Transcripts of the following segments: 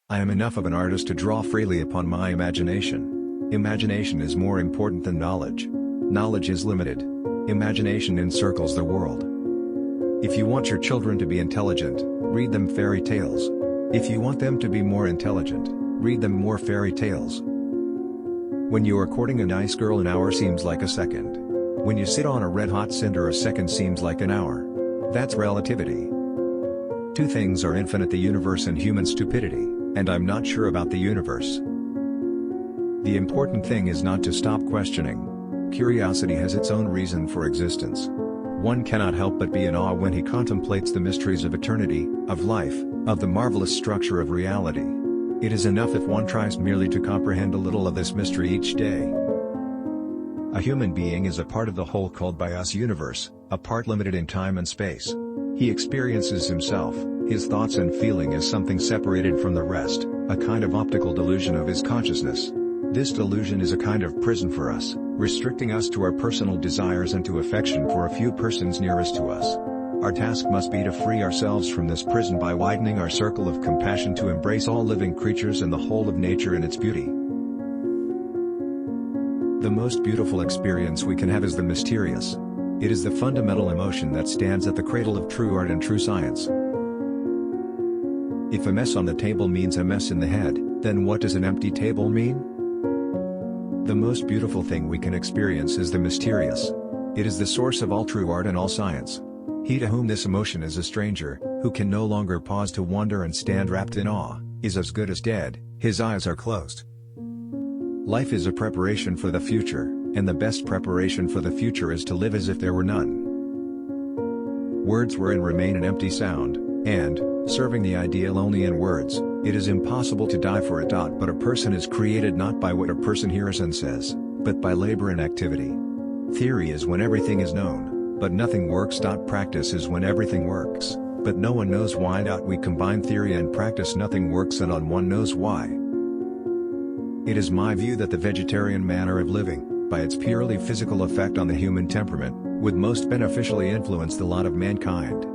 I am enough of an artist to draw freely upon my imagination. Imagination is more important than knowledge. Knowledge is limited. Imagination encircles the world. If you want your children to be intelligent, read them fairy tales. If you want them to be more intelligent, read them more fairy tales. When you are courting a nice girl, an hour seems like a second. When you sit on a red-hot cinder, a second seems like an hour. That's relativity. Two things are infinite: the universe and human stupidity, and I'm not sure about the universe. The important thing is not to stop questioning. Curiosity has its own reason for existence. One cannot help but be in awe when he contemplates the mysteries of eternity, of life, of the marvelous structure of reality. It is enough if one tries merely to comprehend a little of this mystery each day. A human being is a part of the whole called by us universe, a part limited in time and space. He experiences himself, his thoughts and feeling as something separated from the rest, a kind of optical delusion of his consciousness. This delusion is a kind of prison for us, restricting us to our personal desires and to affection for a few persons nearest to us. Our task must be to free ourselves from this prison by widening our circle of compassion to embrace all living creatures and the whole of nature in its beauty. The most beautiful experience we can have is the mysterious. It is the fundamental emotion that stands at the cradle of true art and true science. If a mess on the table means a mess in the head, then what does an empty table mean? The most beautiful thing we can experience is the mysterious. It is the source of all true art and all science. He to whom this emotion is a stranger, who can no longer pause to wonder and stand wrapped in awe, is as good as dead, his eyes are closed. Life is a preparation for the future, and the best preparation for the future is to live as if there were none. Words were and remain an empty sound, and, serving the ideal only in words, it is impossible to die for it. But a person is created not by what a person hears and says, but by labor and activity. Theory is when everything is known, but nothing works. Practice is when everything works, but no one knows why. We combine theory and practice, nothing works and on one knows why. It is my view that the vegetarian manner of living, by its purely physical effect on the human temperament, would most beneficially influence the lot of mankind.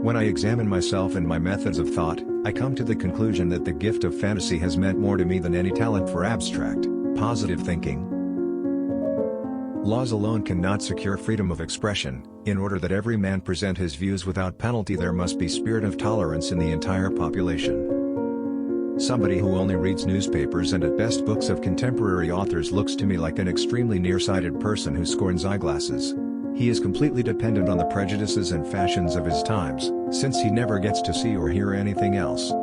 When I examine myself and my methods of thought, I come to the conclusion that the gift of fantasy has meant more to me than any talent for abstract, positive thinking. Laws alone cannot secure freedom of expression. In order that every man present his views without penalty, there must be spirit of tolerance in the entire population. Somebody who only reads newspapers and at best books of contemporary authors looks to me like an extremely nearsighted person who scorns eyeglasses. He is completely dependent on the prejudices and fashions of his times, since he never gets to see or hear anything else.